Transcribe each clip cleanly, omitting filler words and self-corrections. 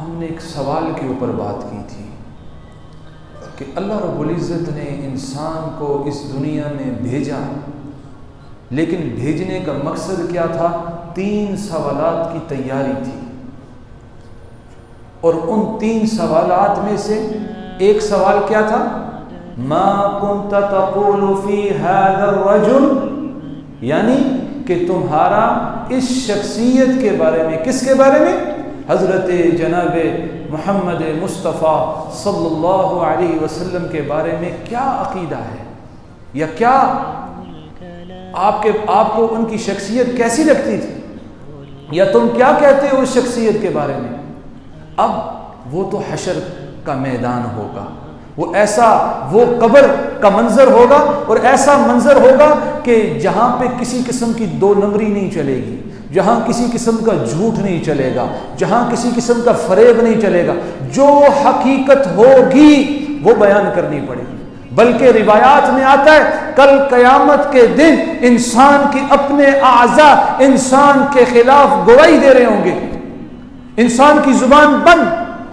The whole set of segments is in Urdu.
ہم نے ایک سوال کے اوپر بات کی تھی کہ اللہ رب العزت نے انسان کو اس دنیا میں بھیجا، لیکن بھیجنے کا مقصد کیا تھا؟ 3 سوالات کی تیاری تھی، اور ان 3 سوالات میں سے ایک سوال کیا تھا؟ ما كنت تقول في هذا الرجل، یعنی کہ تمہارا اس شخصیت کے بارے میں، کس کے بارے میں؟ حضرت جناب محمد مصطفیٰ صلی اللہ علیہ وسلم کے بارے میں کیا عقیدہ ہے، یا کیا آپ کو ان کی شخصیت کیسی لگتی تھی، یا تم کیا کہتے ہو اس شخصیت کے بارے میں؟ اب وہ تو حشر کا میدان ہوگا، وہ قبر کا منظر ہوگا، اور ایسا منظر ہوگا کہ جہاں پہ کسی قسم کی 2 نمبری نہیں چلے گی، جہاں کسی قسم کا جھوٹ نہیں چلے گا، جہاں کسی قسم کا فریب نہیں چلے گا، جو حقیقت ہوگی وہ بیان کرنی پڑے گی۔ بلکہ روایات میں آتا ہے کل قیامت کے دن انسان کی اپنے اعضاء انسان کے خلاف گواہی دے رہے ہوں گے، انسان کی زبان بند،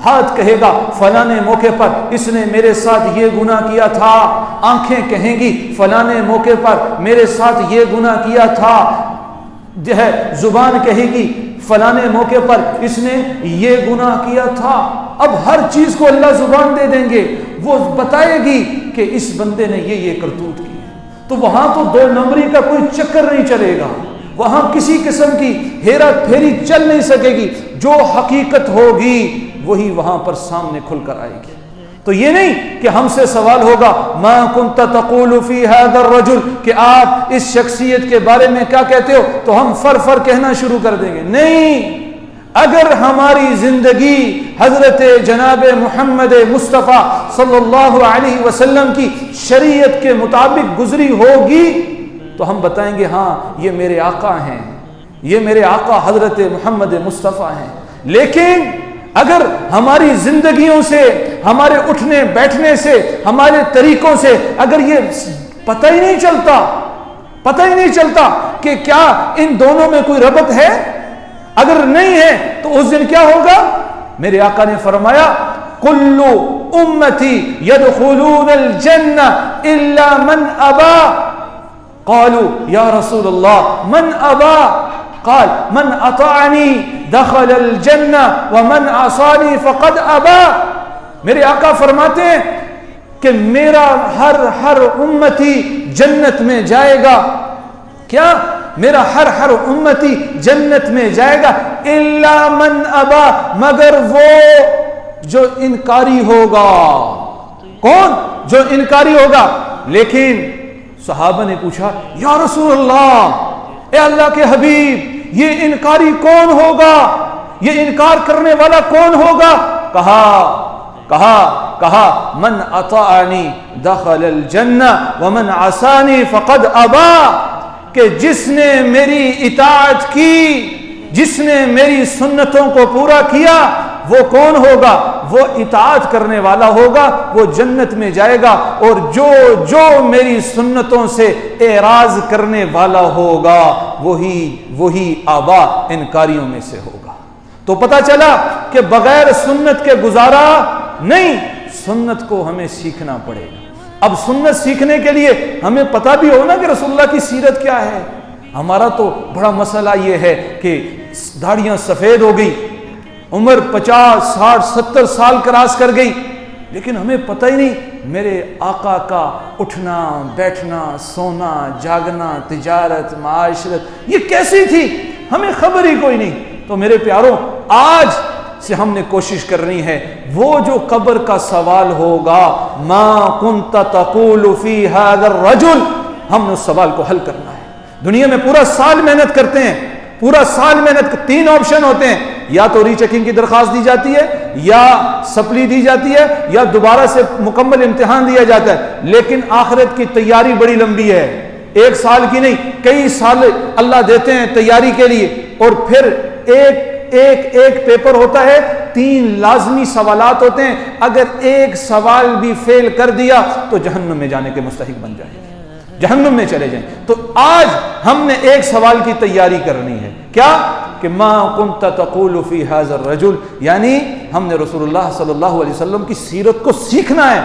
ہاتھ کہے گا فلاں موقع پر اس نے میرے ساتھ یہ گناہ کیا تھا، آنکھیں کہیں گی فلاں موقع پر میرے ساتھ یہ گناہ کیا تھا، جو ہے زبان کہے گی فلاں موقع پر اس نے یہ گناہ کیا تھا۔ اب ہر چیز کو اللہ زبان دے دیں گے، وہ بتائے گی کہ اس بندے نے یہ کرتوت کی ہے، تو وہاں تو 2 نمبری کا کوئی چکر نہیں چلے گا، وہاں کسی قسم کی ہیرا پھیری چل نہیں سکے گی، جو حقیقت ہوگی وہی وہاں پر سامنے کھل کر آئے گی۔ تو یہ نہیں کہ ہم سے سوال ہوگا ما كنت تقول في هذا الرجل، کہ آپ اس شخصیت کے بارے میں کیا کہتے ہو، تو ہم فر کہنا شروع کر دیں گے۔ نہیں، اگر ہماری زندگی حضرت جناب محمد مصطفیٰ صلی اللہ علیہ وسلم کی شریعت کے مطابق گزری ہوگی تو ہم بتائیں گے ہاں یہ میرے آقا ہیں، یہ میرے آقا حضرت محمد مصطفیٰ ہیں۔ لیکن اگر ہماری زندگیوں سے، ہمارے اٹھنے بیٹھنے سے، ہمارے طریقوں سے اگر یہ پتہ ہی نہیں چلتا کہ کیا ان دونوں میں کوئی ربط ہے، اگر نہیں ہے تو اس دن کیا ہوگا؟ میرے آقا نے فرمایا کل امتی يدخلون الجنہ الا من ابا، قالوا یا رسول اللہ من ابا، قال من اطاعنی دخل الجنہ ومن عصانی فقد ابا۔ میرے آقا فرماتے ہیں کہ میرا ہر امتی جنت میں جائے گا، کیا؟ میرا ہر امتی جنت میں جائے گا الا من ابا، مگر وہ جو انکاری ہوگا۔ کون؟ جو انکاری ہوگا۔ لیکن صحابہ نے پوچھا یا رسول اللہ، اے اللہ کے حبیب، یہ انکاری کون ہوگا، یہ انکار کرنے والا کون ہوگا؟ کہا من اطاعنی دخل الجنہ ومن عصانی فقد ابا، کہ جس نے میری اطاعت کی، جس نے میری سنتوں کو پورا کیا، وہ کون ہوگا؟ وہ اطاعت کرنے والا ہوگا، وہ جنت میں جائے گا، اور جو میری سنتوں سے اعراض کرنے والا ہوگا وہی آبا انکاریوں میں سے ہوگا۔ تو پتہ چلا کہ بغیر سنت کے گزارا نہیں، سنت کو ہمیں سیکھنا پڑے گا۔ اب سنت سیکھنے کے لیے ہمیں پتہ بھی ہو نا کہ رسول اللہ کی سیرت کیا ہے۔ ہمارا تو بڑا مسئلہ یہ ہے کہ داڑیاں سفید ہو گئی، عمر 50 60 70 سال کراس کر گئی، لیکن ہمیں پتہ ہی نہیں میرے آقا کا اٹھنا بیٹھنا سونا جاگنا تجارت معاشرت یہ کیسی تھی، ہمیں خبر ہی کوئی نہیں۔ تو میرے پیاروں، آج سے ہم نے کوشش کرنی ہے وہ جو قبر کا سوال ہوگا ما كنت تقول في هذا الرجل، ہم نے اس سوال کو حل کرنا ہے۔ دنیا میں پورا سال محنت کرتے ہیں، پورا سال محنت، 3 آپشن ہوتے ہیں، یا تو ری چیکنگ کی درخواست دی جاتی ہے، یا سپلی دی جاتی ہے، یا دوبارہ سے مکمل امتحان دیا جاتا ہے۔ لیکن آخرت کی تیاری بڑی لمبی ہے، 1 سال کی نہیں، کئی سال اللہ دیتے ہیں تیاری کے لیے، اور پھر ایک پیپر ہوتا ہے، 3 لازمی سوالات ہوتے ہیں، اگر ایک سوال بھی فیل کر دیا تو جہنم میں جانے کے مستحق بن جائیں، جہنم میں چلے جائیں۔ تو آج ہم نے ایک سوال کی تیاری کرنی ہے، کیا کہ ما کنت تقول فی ھذا الرجل، یعنی ہم نے رسول اللہ صلی اللہ علیہ وسلم کی سیرت کو سیکھنا ہے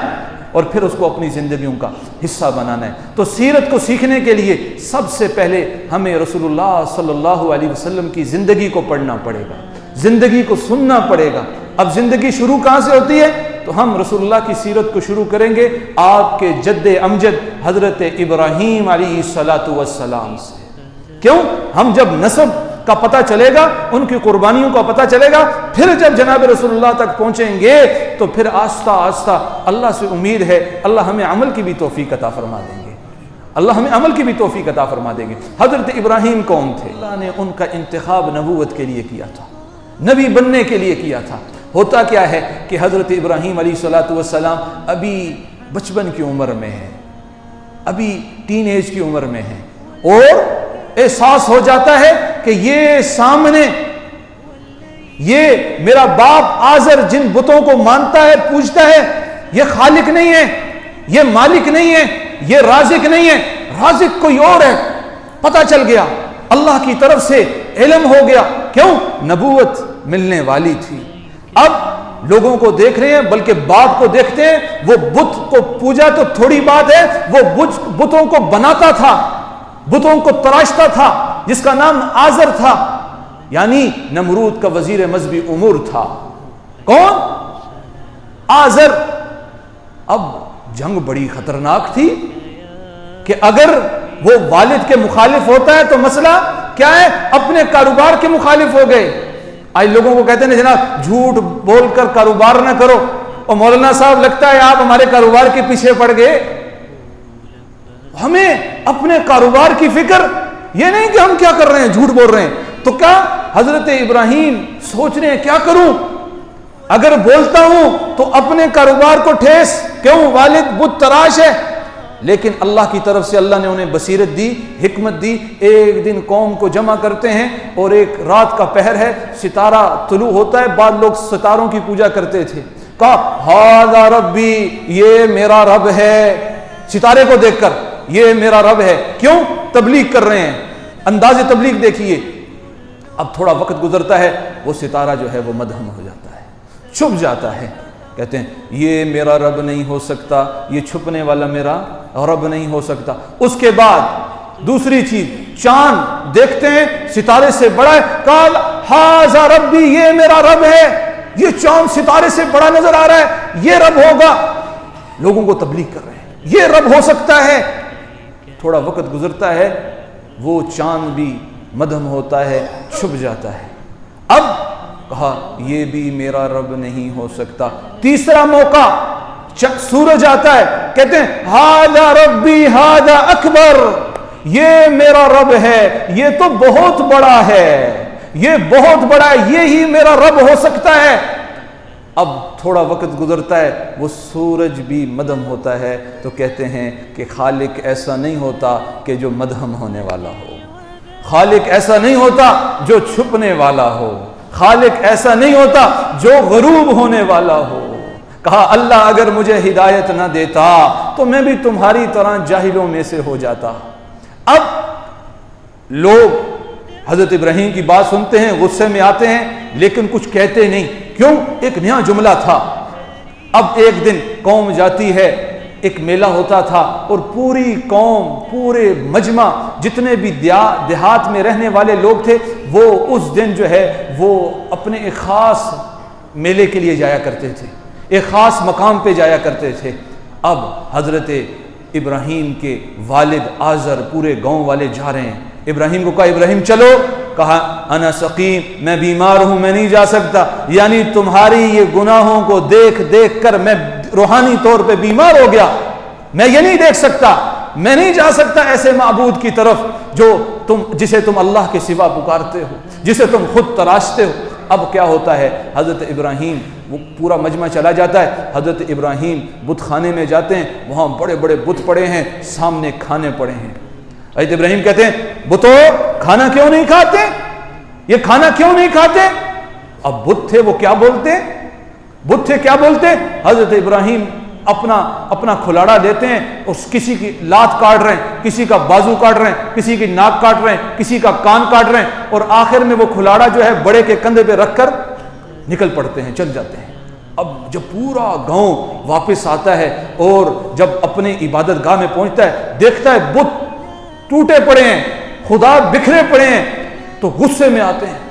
اور پھر اس کو اپنی زندگیوں کا حصہ بنانا ہے۔ تو سیرت کو سیکھنے کے لیے سب سے پہلے ہمیں رسول اللہ صلی اللہ علیہ وسلم کی زندگی کو پڑھنا پڑے گا، زندگی کو سننا پڑے گا۔ اب زندگی شروع کہاں سے ہوتی ہے؟ تو ہم رسول اللہ کی سیرت کو شروع کریں گے آپ کے جد امجد حضرت ابراہیم علیہ الصلاۃ والسلام سے۔ کیوں؟ ہم جب نسب کا پتہ چلے گا، ان کی قربانیوں کا پتہ چلے گا، پھر جب جناب رسول اللہ تک پہنچیں گے تو پھر آہستہ آہستہ اللہ سے امید ہے اللہ ہمیں عمل کی بھی توفیق عطا فرما دیں گے، اللہ ہمیں عمل کی بھی توفیق عطا فرما دیں گے۔ حضرت ابراہیم کون تھے؟ اللہ نے ان کا انتخاب نبوت کے لیے کیا تھا، نبی بننے کے لیے کیا تھا۔ ہوتا کیا ہے کہ حضرت ابراہیم علیہ الصلاۃ والسلام ابھی بچپن کی عمر میں ہیں، ابھی ٹین ایج کی عمر میں ہیں، اور احساس ہو جاتا ہے کہ یہ سامنے یہ میرا باپ آزر جن بتوں کو مانتا ہے پوجتا ہے، یہ خالق نہیں ہے، یہ مالک نہیں ہے، یہ رازق نہیں ہے، رازق کوئی اور ہے۔ پتہ چل گیا، اللہ کی طرف سے علم ہو گیا۔ کیوں؟ نبوت ملنے والی تھی۔ اب لوگوں کو دیکھ رہے ہیں، بلکہ باپ کو دیکھتے ہیں، وہ بت کو پوجا تو تھوڑی بات ہے، وہ بتوں کو بناتا تھا، بتوں کو تراشتا تھا، جس کا نام آزر تھا، یعنی نمرود کا وزیر مذہبی امور تھا۔ کون؟ آزر۔ اب جنگ بڑی خطرناک تھی کہ اگر وہ والد کے مخالف ہوتا ہے تو مسئلہ کیا ہے؟ اپنے کاروبار کے مخالف ہو گئے۔ آج لوگوں کو کہتے ہیں جناب جھوٹ بول کر کاروبار نہ کرو، اور مولانا صاحب لگتا ہے آپ ہمارے کاروبار کے پیچھے پڑ گئے۔ ہمیں اپنے کاروبار کی فکر، یہ نہیں کہ ہم کیا کر رہے ہیں، جھوٹ بول رہے ہیں۔ تو کیا حضرت ابراہیم سوچ رہے ہیں کیا کروں؟ اگر بولتا ہوں تو اپنے کاروبار کو ٹھیس، کیوں؟ والد بت تراش ہے۔ لیکن اللہ کی طرف سے اللہ نے انہیں بصیرت دی، حکمت دی۔ ایک دن قوم کو جمع کرتے ہیں اور ایک رات کا پہر ہے، ستارہ طلوع ہوتا ہے، بعض لوگ ستاروں کی پوجا کرتے تھے۔ کہا ھذا ربی، یہ میرا رب ہے، ستارے کو دیکھ کر یہ میرا رب ہے۔ کیوں؟ تبلیغ کر رہے ہیں، انداز تبلیغ دیکھیے۔ اب تھوڑا وقت گزرتا ہے، وہ ستارہ جو ہے وہ مدھم ہو جاتا ہے، چھپ جاتا ہے۔ کہتے ہیں یہ میرا رب نہیں ہو سکتا، یہ چھپنے والا میرا رب نہیں ہو سکتا۔ اس کے بعد دوسری چیز، چاند دیکھتے ہیں، ستارے سے بڑا ہے، قال ھذا ربی، یہ میرا رب ہے، یہ چاند ستارے سے بڑا نظر آ رہا ہے، یہ رب ہوگا۔ لوگوں کو تبلیغ کر رہے ہیں یہ رب ہو سکتا ہے۔ تھوڑا وقت گزرتا ہے، وہ چاند بھی مدھم ہوتا ہے، چھپ جاتا ہے۔ اب کہا یہ بھی میرا رب نہیں ہو سکتا۔ تیسرا موقع، سورج آتا ہے، کہتے ہیں ھذا ربی ھذا اکبر، یہ میرا رب ہے، یہ تو بہت بڑا ہے، یہ بہت بڑا ہے، یہی میرا رب ہو سکتا ہے۔ اب تھوڑا وقت گزرتا ہے، وہ سورج بھی مدھم ہوتا ہے، تو کہتے ہیں کہ خالق ایسا نہیں ہوتا کہ جو مدھم ہونے والا ہو، خالق ایسا نہیں ہوتا جو چھپنے والا ہو، خالق ایسا نہیں ہوتا جو غروب ہونے والا ہو۔ کہا اللہ اگر مجھے ہدایت نہ دیتا تو میں بھی تمہاری طرح جاہلوں میں سے ہو جاتا۔ اب لوگ حضرت ابراہیم کی بات سنتے ہیں، غصے میں آتے ہیں، لیکن کچھ کہتے نہیں۔ کیوں؟ ایک نیا جملہ تھا۔ اب ایک دن قوم جاتی ہے، ایک میلہ ہوتا تھا، اور پوری قوم، پورے مجمع، جتنے بھی دیہات میں رہنے والے لوگ تھے، وہ اس دن جو ہے وہ اپنے ایک خاص میلے کے لیے جایا کرتے تھے، ایک خاص مقام پہ جایا کرتے تھے۔ اب حضرت ابراہیم کے والد آزر، پورے گاؤں والے جا رہے ہیں۔ ابراہیم کو کہا ابراہیم چلو، کہا انا سقیم، میں بیمار ہوں، میں نہیں جا سکتا، یعنی تمہاری یہ گناہوں کو دیکھ دیکھ کر میں روحانی طور پہ بیمار ہو گیا، میں یہ نہیں دیکھ سکتا، میں نہیں جا سکتا ایسے معبود کی طرف جسے تم اللہ کے سوا پکارتے ہو، جسے تم خود تراشتے ہو۔ اب کیا ہوتا ہے، حضرت ابراہیم، وہ پورا مجمع چلا جاتا ہے، حضرت ابراہیم بت خانے میں جاتے ہیں، وہاں بڑے بڑے بت پڑے ہیں، سامنے کھانے پڑے ہیں۔ حضرت ابراہیم کہتے ہیں بتو کھانا کیوں نہیں کھاتے، یہ کھانا کیوں نہیں کھاتے؟ اب بت تھے، وہ کیا بولتے؟ بت تھے، کیا بولتے؟ حضرت ابراہیم اپنا کھلاڑا لیتے ہیں، اس کسی کی لات کاٹ رہے ہیں، کسی کا بازو کاٹ رہے ہیں، کسی کی ناک کاٹ رہے ہیں، کسی کا کان کاٹ رہے ہیں، اور آخر میں وہ کھلاڑا جو ہے بڑے کے کندھے پہ رکھ کر نکل پڑتے ہیں، چل جاتے ہیں۔ اب جب پورا گاؤں واپس آتا ہے اور جب اپنے عبادت گاہ میں پہنچتا ہے، دیکھتا ہے بت ٹوٹے پڑے ہیں، خدا بکھرے پڑے ہیں، تو غصے میں آتے ہیں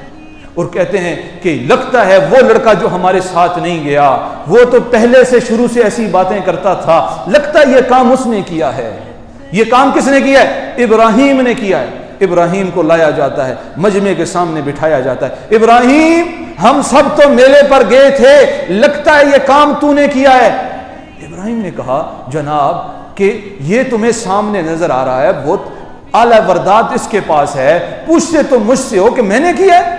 اور کہتے ہیں کہ لگتا ہے وہ لڑکا جو ہمارے ساتھ نہیں گیا، وہ تو پہلے سے شروع سے ایسی باتیں کرتا تھا، لگتا ہے یہ کام اس نے کیا ہے۔ یہ کام کس نے کیا ہے؟ ابراہیم نے کیا ہے۔ ابراہیم کو لایا جاتا ہے، مجمع کے سامنے بٹھایا جاتا ہے، ابراہیم ہم سب تو میلے پر گئے تھے، لگتا ہے یہ کام تو نے کیا ہے۔ ابراہیم نے کہا جناب کہ یہ تمہیں سامنے نظر آ رہا ہے، بہت اعلیٰ بردات اس کے پاس ہے، پوچھتے تو مجھ سے ہو کہ میں نے کیا ہے،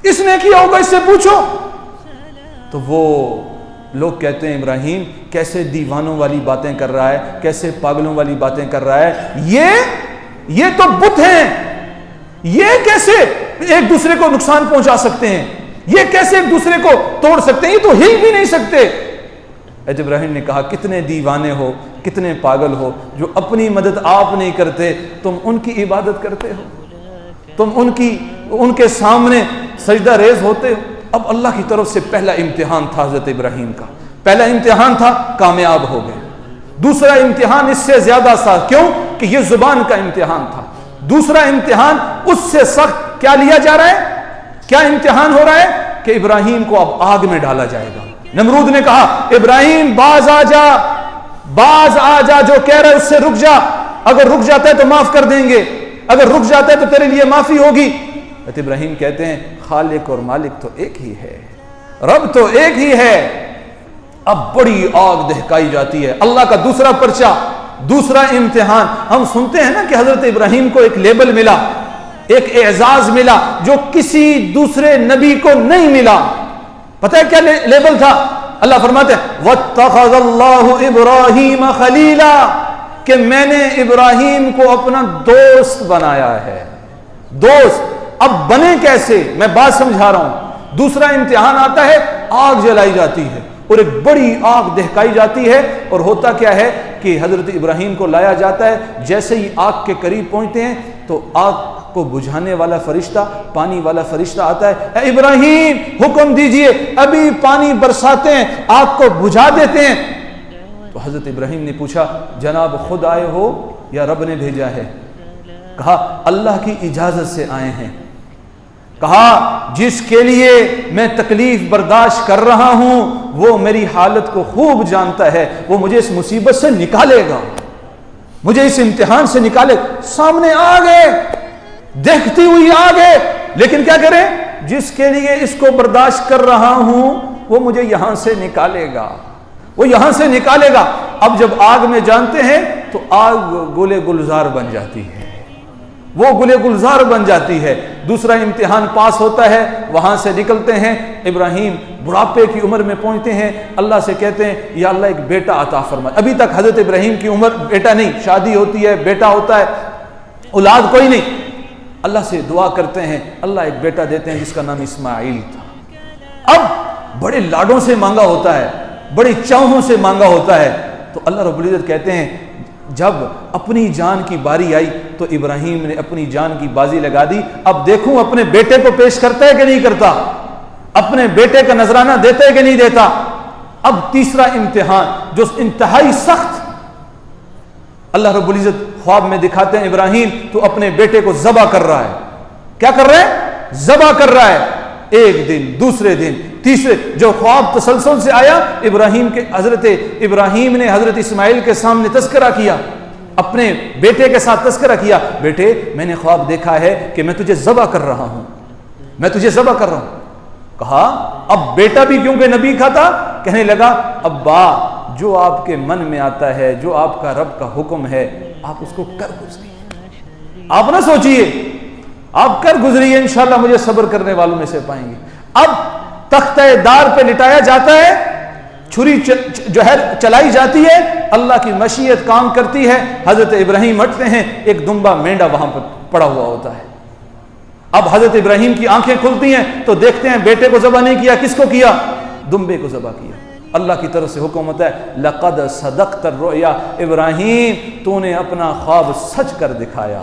اس نے کیا ہوگا، اس سے پوچھو۔ تو وہ لوگ کہتے ہیں ابراہیم کیسے دیوانوں والی باتیں کر رہا ہے، کیسے پاگلوں والی باتیں کر رہا ہے، یہ تو بت ہیں، یہ کیسے ایک دوسرے کو نقصان پہنچا سکتے ہیں، یہ کیسے ایک دوسرے کو توڑ سکتے ہیں، یہ تو ہل بھی نہیں سکتے۔ حضرت ابراہیم نے کہا کتنے دیوانے ہو، کتنے پاگل ہو، جو اپنی مدد آپ نہیں کرتے، تم ان کی عبادت کرتے ہو، تم ان کے سامنے سجدہ ریز ہوتے ہو۔ اب اللہ کی طرف سے پہلا امتحان تھا حضرت ابراہیم کا، پہلا امتحان تھا، کامیاب ہو گئے۔ دوسرا امتحان اس سے زیادہ سخت، کیوں کہ یہ زبان کا امتحان تھا۔ دوسرا امتحان اس سے سخت کیا لیا جا رہا ہے، کیا امتحان ہو رہا ہے کہ ابراہیم کو اب آگ میں ڈالا جائے گا۔ نمرود نے کہا ابراہیم باز آ جا، جو کہہ رہا ہے اس سے رک جا، اگر رک جاتا ہے تو معاف کر دیں گے، اگر رک جاتا ہے تو تیرے لیے معافی ہوگی۔ حضرت ابراہیم کہتے ہیں خالق اور مالک تو ایک ہی ہے، رب تو ایک ہی ہے۔ اب بڑی آگ دہکائی جاتی ہے، اللہ کا دوسرا پرچہ، دوسرا امتحان۔ ہم سنتے ہیں نا کہ حضرت ابراہیم کو ایک لیبل ملا، ایک اعزاز ملا جو کسی دوسرے نبی کو نہیں ملا۔ پتہ ہے کیا لیبل تھا؟ اللہ فرماتے ہیں وَاتَّخَذَ اللَّهُ إِبْرَاهِيمَ خَلِيلًا، کہ میں نے ابراہیم کو اپنا دوست بنایا ہے۔ دوست اب بنے کیسے، میں بات سمجھا رہا ہوں۔ دوسرا امتحان آتا ہے، آگ جلائی جاتی ہے اور ایک بڑی آگ دہکائی جاتی ہے، اور ہوتا کیا ہے کہ حضرت ابراہیم کو لایا جاتا ہے، جیسے ہی آگ کے قریب پہنچتے ہیں تو آگ کو بجھانے والا فرشتہ، پانی والا فرشتہ آتا ہے، اے ابراہیم حکم دیجئے، ابھی پانی برساتے ہیں، آگ کو بجھا دیتے ہیں۔ تو حضرت ابراہیم نے پوچھا جناب خود آئے ہو یا رب نے بھیجا ہے؟ کہا اللہ کی اجازت سے آئے ہیں۔ کہا جس کے لیے میں تکلیف برداشت کر رہا ہوں وہ میری حالت کو خوب جانتا ہے، وہ مجھے اس مصیبت سے نکالے گا، مجھے اس امتحان سے نکالے۔ سامنے آ گئے، دیکھتی ہوئی آ گئے، لیکن کیا کریں، جس کے لیے اس کو برداشت کر رہا ہوں وہ مجھے یہاں سے نکالے گا، وہ یہاں سے نکالے گا۔ اب جب آگ میں جانتے ہیں تو آگ گلے گلزار بن جاتی ہے، وہ گلے گلزار بن جاتی ہے۔ دوسرا امتحان پاس ہوتا ہے، وہاں سے نکلتے ہیں، ابراہیم بڑھاپے کی عمر میں پہنچتے ہیں، اللہ سے کہتے ہیں یا اللہ ایک بیٹا عطا فرما۔ ابھی تک حضرت ابراہیم کی عمر بیٹا نہیں، شادی ہوتی ہے، بیٹا ہوتا ہے، اولاد کوئی نہیں۔ اللہ سے دعا کرتے ہیں، اللہ ایک بیٹا دیتے ہیں جس کا نام اسماعیل تھا۔ اب بڑے لاڈوں سے مانگا ہوتا ہے، بڑی چاہوں سے مانگا ہوتا ہے، تو اللہ رب العزت کہتے ہیں جب اپنی جان کی باری آئی تو ابراہیم نے اپنی جان کی بازی لگا دی، اب دیکھوں اپنے بیٹے کو پیش کرتا ہے کہ نہیں کرتا، اپنے بیٹے کا نذرانہ دیتا ہے کہ نہیں دیتا۔ اب تیسرا امتحان جو انتہائی سخت، اللہ رب العزت خواب میں دکھاتے ہیں ابراہیم تو اپنے بیٹے کو ذبح کر رہا ہے۔ کیا کر رہا ہے؟ ذبح کر رہا ہے۔ ایک دن، دوسرے دن، تیسرے، جو خواب تسلسل سے آیا، حضرت ابراہیم نے حضرت اسماعیل کے سامنے تذکرہ کیا، اپنے بیٹے کے ساتھ تذکرہ کیا، بیٹے میں نے خواب دیکھا ہے کہ میں تجھے ذبح کر رہا ہوں، میں تجھے ذبح کر رہا ہوں۔ کہا اب بیٹا بھی کیونکہ نبی کا تھا، کہنے لگا ابا جو آپ کے من میں آتا ہے، جو آپ کا رب کا حکم ہے، آپ اس کو کر گزریے، آپ نہ سوچئے، آپ کر گزریے، انشاءاللہ مجھے صبر کرنے والوں میں سے پائیں گے۔ اب تختہ دار پہ لٹایا جاتا ہے، چھری جو ہے چلائی جاتی ہے، اللہ کی مشیت کام کرتی ہے، حضرت ابراہیم ہٹتے ہیں، ایک دمبا مینڈا وہاں پر پڑا ہوا ہوتا ہے۔ اب حضرت ابراہیم کی آنکھیں کھلتی ہیں تو دیکھتے ہیں بیٹے کو ذبح نہیں کیا، کس کو کیا؟ دمبے کو ذبح کیا۔ اللہ کی طرف سے حکم ہوتا ہے لقد صدقت الرؤیا، ابراہیم تو نے اپنا خواب سچ کر دکھایا۔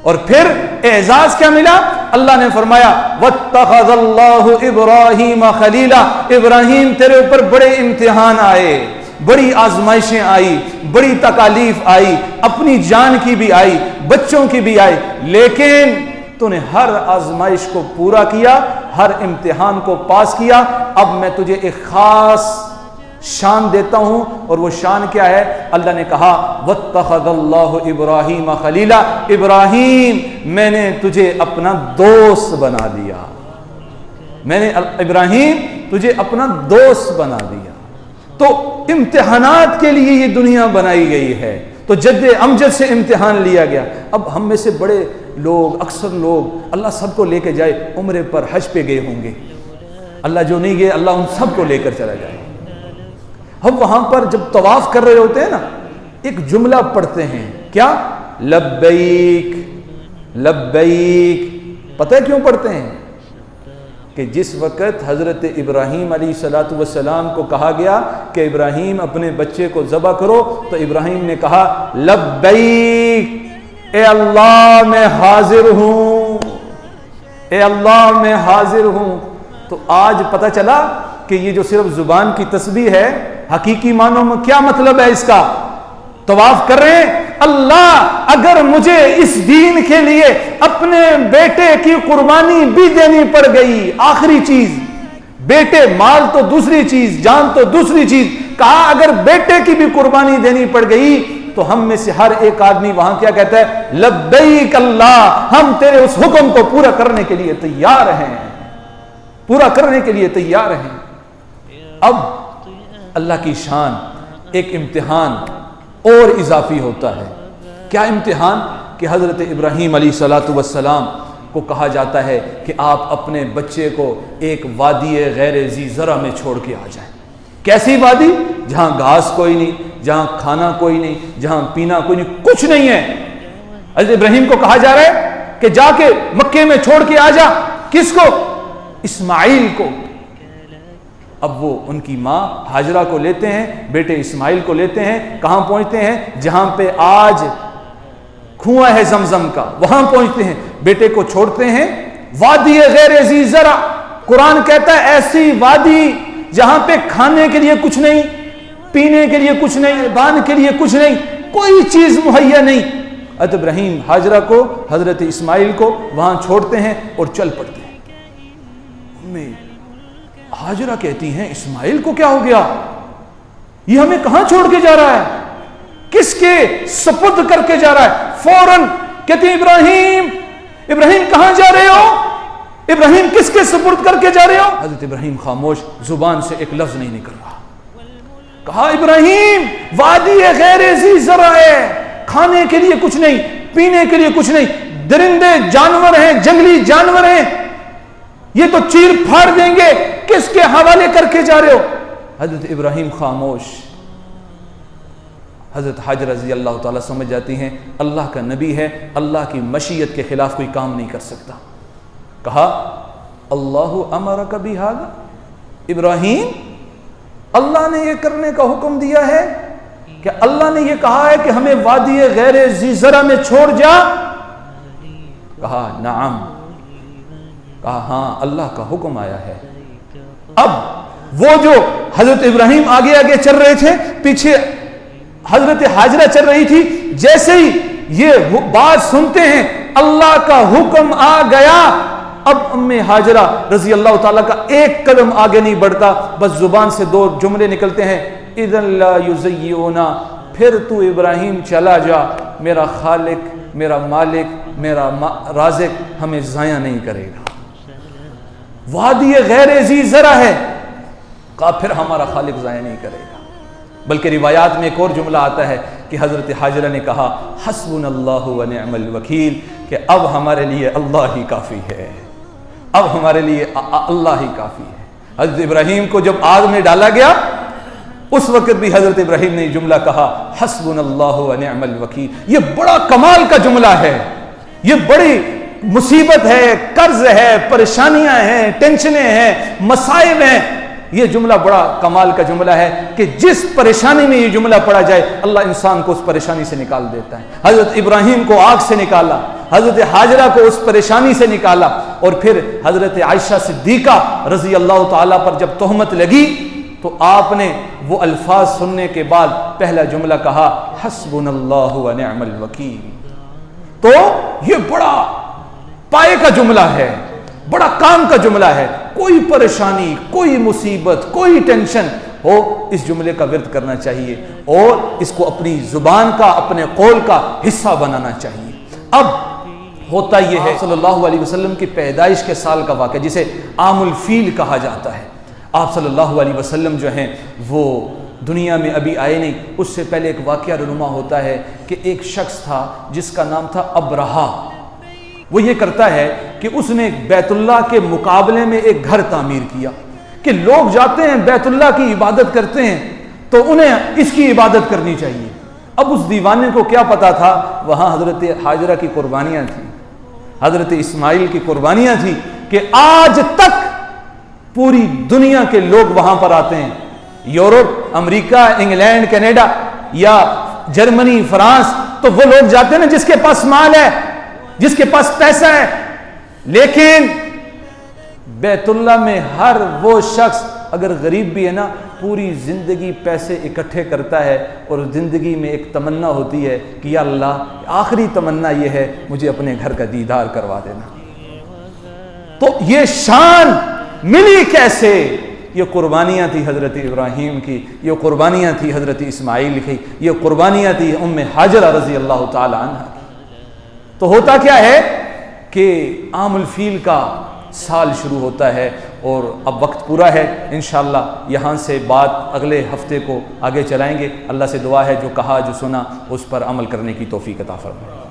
اور پھر اعزاز کیا ملا؟ اللہ نے فرمایا واتخذ اللہ ابراہیم خلیلا، ابراہیم تیرے اوپر بڑے امتحان آئے، بڑی آزمائشیں آئی، بڑی تکالیف آئی، اپنی جان کی بھی آئی، بچوں کی بھی آئی، لیکن تو نے ہر آزمائش کو پورا کیا، ہر امتحان کو پاس کیا۔ اب میں تجھے ایک خاص شان دیتا ہوں، اور وہ شان کیا ہے؟ اللہ نے کہا واتخذ اللہ ابراہیم خلیلا، ابراہیم میں نے تجھے اپنا دوست بنا دیا، میں نے ابراہیم تجھے اپنا دوست بنا دیا۔ تو امتحانات کے لیے یہ دنیا بنائی گئی ہے، تو جد امجد سے امتحان لیا گیا۔ اب ہم میں سے بڑے لوگ، اکثر لوگ، اللہ سب کو لے کے جائے، عمرے پر حج پہ گئے ہوں گے، اللہ جو نہیں گئے اللہ ان سب کو لے کر چلا جائے۔ ہم وہاں پر جب طواف کر رہے ہوتے ہیں نا، ایک جملہ پڑھتے ہیں، کیا؟ لبیک لبیک۔ پتہ ہے کیوں پڑھتے ہیں؟ کہ جس وقت حضرت ابراہیم علیہ السلام کو کہا گیا کہ ابراہیم اپنے بچے کو ذبح کرو، تو ابراہیم نے کہا لبیک، اے اللہ میں حاضر ہوں، اے اللہ میں حاضر ہوں۔ تو آج پتہ چلا کہ یہ جو صرف زبان کی تسبیح ہے، حقیقی معنوں میں کیا مطلب ہے اس کا؟ طواف کر رہے ہیں، اللہ اگر مجھے اس دین کے لیے اپنے بیٹے کی قربانی بھی دینی پڑ گئی، آخری چیز، بیٹے، مال تو دوسری چیز، جان تو دوسری چیز، کہا اگر بیٹے کی بھی قربانی دینی پڑ گئی تو ہم میں سے ہر ایک آدمی وہاں کیا کہتا ہے؟ لبیک اللہ، ہم تیرے اس حکم کو پورا کرنے کے لیے تیار ہیں، پورا کرنے کے لیے تیار ہیں۔ اب اللہ کی شان، ایک امتحان اور اضافی ہوتا ہے۔ کیا امتحان؟ کہ حضرت ابراہیم علیہ السلام کو کہا جاتا ہے کہ آپ اپنے بچے کو ایک وادی غیر ذی زرع میں چھوڑ کے آ جائیں۔ کیسی وادی؟ جہاں گھاس کوئی نہیں، جہاں کھانا کوئی نہیں، جہاں پینا کوئی نہیں، کچھ نہیں ہے۔ حضرت ابراہیم کو کہا جا رہا ہے کہ جا کے مکے میں چھوڑ کے آ جا۔ کس کو؟ اسماعیل کو۔ اب وہ ان کی ماں ہاجرہ کو لیتے ہیں، بیٹے اسماعیل کو لیتے ہیں، کہاں پہنچتے ہیں؟ جہاں پہ آج کنواں ہے زمزم کا، وہاں پہنچتے ہیں، بیٹے کو چھوڑتے ہیں، وادی غیر ذی زرع۔ قرآن کہتا ہے ایسی وادی جہاں پہ کھانے کے لیے کچھ نہیں، پینے کے لیے کچھ نہیں، بان کے لیے کچھ نہیں، کوئی چیز مہیا نہیں۔ حضرت ابراہیم ہاجرہ کو، حضرت اسماعیل کو وہاں چھوڑتے ہیں اور چل پڑتے ہیں۔ ہاجرہ کہتی ہیں اسماعیل کو کیا ہو گیا؟ یہ ہمیں کہاں چھوڑ کے جا رہا ہے؟ کس کے سپرد کر کے جا رہا ہے؟ فوراً کہتی ہیں ابراہیم کہاں جا رہے ہو؟ ابراہیم کس کے سپرد کر کے جا رہے ہو؟ حضرت ابراہیم خاموش، زبان سے ایک لفظ نہیں نکل رہا۔ کہا ابراہیم وادی غیر ذی زرع ہے، کھانے کے لیے کچھ نہیں، پینے کے لیے کچھ نہیں، درندے جانور ہیں، جنگلی جانور ہیں، یہ تو چیر پھاڑ دیں گے، کس کے حوالے کر کے جا رہے ہو؟ حضرت ابراہیم خاموش۔ حضرت حاجرہ رضی اللہ تعالیٰ سمجھ جاتی ہیں اللہ کا نبی ہے، اللہ کی مشیت کے خلاف کوئی کام نہیں کر سکتا۔ کہا اللہ امرک بہذا، ابراہیم اللہ نے یہ کرنے کا حکم دیا ہے؟ کہ اللہ نے یہ کہا ہے کہ ہمیں وادی غیر ذی زرع میں چھوڑ جا؟ کہا نعم، کہا ہاں اللہ کا حکم آیا ہے۔ اب وہ جو حضرت ابراہیم آگے آگے چل رہے تھے، پیچھے حضرت ہاجرہ چل رہی تھی، جیسے ہی یہ بات سنتے ہیں اللہ کا حکم آ گیا، اب ہاجرہ رضی اللہ تعالیٰ کا ایک قدم آگے نہیں بڑھتا، بس زبان سے دو جملے نکلتے ہیں، اذن لا یضیعنا، پھر تو ابراہیم چلا جا، میرا خالق، میرا مالک، میرا رازق ہمیں ضائع نہیں کرے گا۔ وادی غیر ذی زرع ہے، کہا پھر ہمارا خالق ضائع نہیں کرے گا۔ بلکہ روایات میں ایک اور جملہ آتا ہے کہ حضرت حاجرہ نے کہا حسبنا اللہ و نعم الوکیل، کہ اب ہمارے لیے اللہ ہی کافی ہے، اب ہمارے لیے اللہ ہی کافی ہے۔ حضرت ابراہیم کو جب آگ میں ڈالا گیا، اس وقت بھی حضرت ابراہیم نے جملہ کہا حسبنا اللہ و نعم الوکیل۔ یہ بڑا کمال کا جملہ ہے، یہ بڑی مصیبت ہے، قرض ہے، پریشانیاں ہیں، ٹینشنیں ہیں، مصائب ہیں، یہ جملہ بڑا کمال کا جملہ ہے کہ جس پریشانی میں یہ جملہ پڑھا جائے اللہ انسان کو اس پریشانی سے نکال دیتا ہے۔ حضرت ابراہیم کو آگ سے نکالا، حضرت حاجرہ کو اس پریشانی سے نکالا، اور پھر حضرت عائشہ صدیقہ رضی اللہ تعالیٰ پر جب تہمت لگی تو آپ نے وہ الفاظ سننے کے بعد پہلا جملہ کہا حسبنا اللہ و نعم الوکیل۔ تو یہ بڑا پائے کا جملہ ہے، بڑا کام کا جملہ ہے۔ کوئی پریشانی، کوئی مصیبت، کوئی ٹینشن ہو، اس جملے کا ورد کرنا چاہیے اور اس کو اپنی زبان کا، اپنے قول کا حصہ بنانا چاہیے۔ اب ہوتا یہ ہے صلی اللہ علیہ وسلم کی پیدائش کے سال کا واقعہ جسے عام الفیل کہا جاتا ہے۔ آپ صلی اللہ علیہ وسلم جو ہیں وہ دنیا میں ابھی آئے نہیں، اس سے پہلے ایک واقعہ رونما ہوتا ہے کہ ایک شخص تھا جس کا نام تھا ابرہہ۔ وہ یہ کرتا ہے کہ اس نے بیت اللہ کے مقابلے میں ایک گھر تعمیر کیا کہ لوگ جاتے ہیں بیت اللہ کی عبادت کرتے ہیں تو انہیں اس کی عبادت کرنی چاہیے۔ اب اس دیوانے کو کیا پتا تھا وہاں حضرت حاجرہ کی قربانیاں تھیں، حضرت اسماعیل کی قربانیاں تھیں، کہ آج تک پوری دنیا کے لوگ وہاں پر آتے ہیں، یورپ، امریکہ، انگلینڈ، کینیڈا یا جرمنی، فرانس، تو وہ لوگ جاتے ہیں نا جس کے پاس مال ہے، جس کے پاس پیسہ ہے۔ لیکن بیت اللہ میں ہر وہ شخص اگر غریب بھی ہے نا پوری زندگی پیسے اکٹھے کرتا ہے اور زندگی میں ایک تمنا ہوتی ہے کہ یا اللہ آخری تمنا یہ ہے مجھے اپنے گھر کا دیدار کروا دینا۔ تو یہ شان ملی کیسے؟ یہ قربانیاں تھی حضرت ابراہیم کی، یہ قربانیاں تھی حضرت اسماعیل کی، یہ قربانیاں تھی ام حاجرہ رضی اللہ تعالی عنہ کی۔ تو ہوتا کیا ہے کہ عام الفیل کا سال شروع ہوتا ہے اور اب وقت پورا ہے، انشاءاللہ یہاں سے بات اگلے ہفتے کو آگے چلائیں گے۔ اللہ سے دعا ہے جو کہا جو سنا اس پر عمل کرنے کی توفیق عطا فرمائے۔